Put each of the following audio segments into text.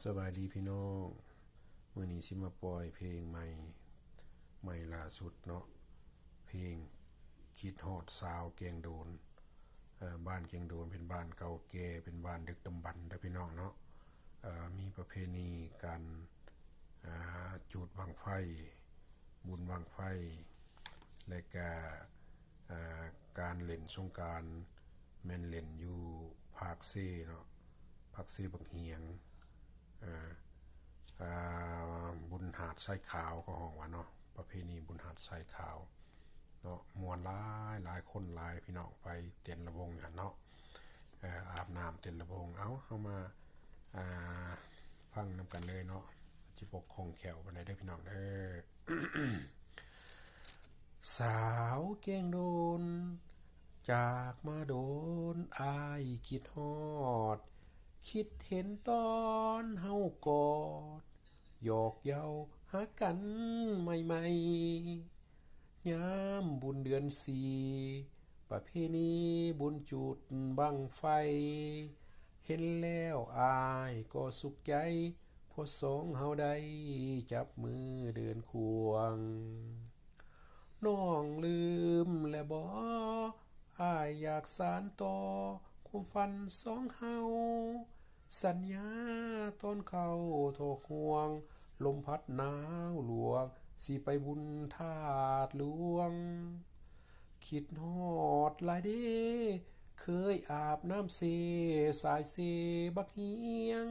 สบายดีพี่น้องมื้อนี้สิมาปล่อยเพลงใหม่ล่าสุดเนาะเพลงคิดฮอดสาวแกงโดนบ้านแกงโดนเป็นบ้านเก่าแก่เป็นบ้านดึกดำบรรพ์เด้อพี่น้องเนาะมีประเพณีการจุดบั้งไฟบุญบั้งไฟและก็การเล่นสงกรานต์แม่นเล่นอยู่ภาคเซเนาะภาคเซบักเหียงบุญหาดทรายขาวก็ห้องว่าเนาะประเพณีบุญหาดทรายขาวเนาะมวลหลายคนหลายพี่น้องไปเต้นระวงอย่างเนาะอาบน้ำเต้นระวงเข้ามาฟังนำกันเลยเนาะจิปกคงแขวไปได้พี่น้องเด้อ สาวเก่งโดนจากมาโดนอายคิดฮอดคิดเห็นตอนเฮากอดหยอกเย้าหากันใหม่ๆยามบุญเดือนสี่ประเพณีบุญจุดบั้งไฟเห็นแล้วอายก็สุขใจพอสองเฮาได้จับมือเดินควงน้องลืมและบ่อ้ายอยากสานต่อความฝันสองเฮาสัญญาตอนเขาโทกห่วงลมพัดหนาวหลวงสิไปบุญธาตุหลวงคิดฮอดหลายเด้เคยอาบน้ำเสสายเสบักเฮียง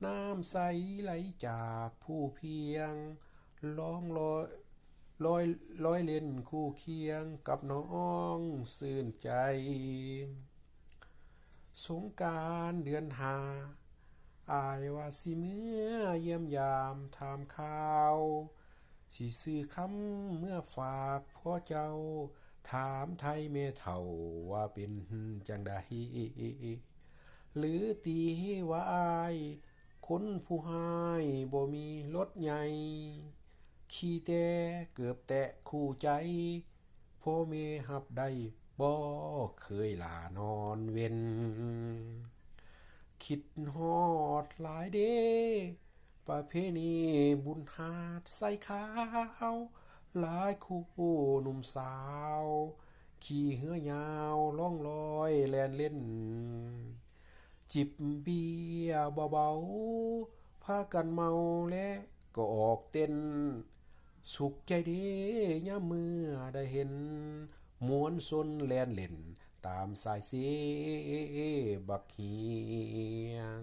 น้ำใสไหลจากผู้เพียงร้องลอยเล่นคู่เคียงกับน้องซื่นใจสงกรานต์เดือนห้าอายว่าสิเมื่อเยี่ยมยามถามข่าวสิซื้อคำเมื่อฝากพ่อเจ้าถามไทยแม่เฒ่าว่าเป็นจังใดหรือตีว่าอายคนผู้หายบ่มีรถใหญ่ขี่แต่เกือบแตะคู่ใจพ่อแม่หับได้บ่เคยลานอนเว้นคิดฮอดหลายเด้ประเพณีบุญหาดใส่ขาวหลายคู่หนุ่มสาวขี่เหือยาวล่องลอยแล่นเล่นจิบเบียร์เบาๆพากันเมาและก็ออกเต้นสุขใจเด้ยามเมื่อได้เห็นมวนซนแล่นเล่นตามสายเสบักเฮียง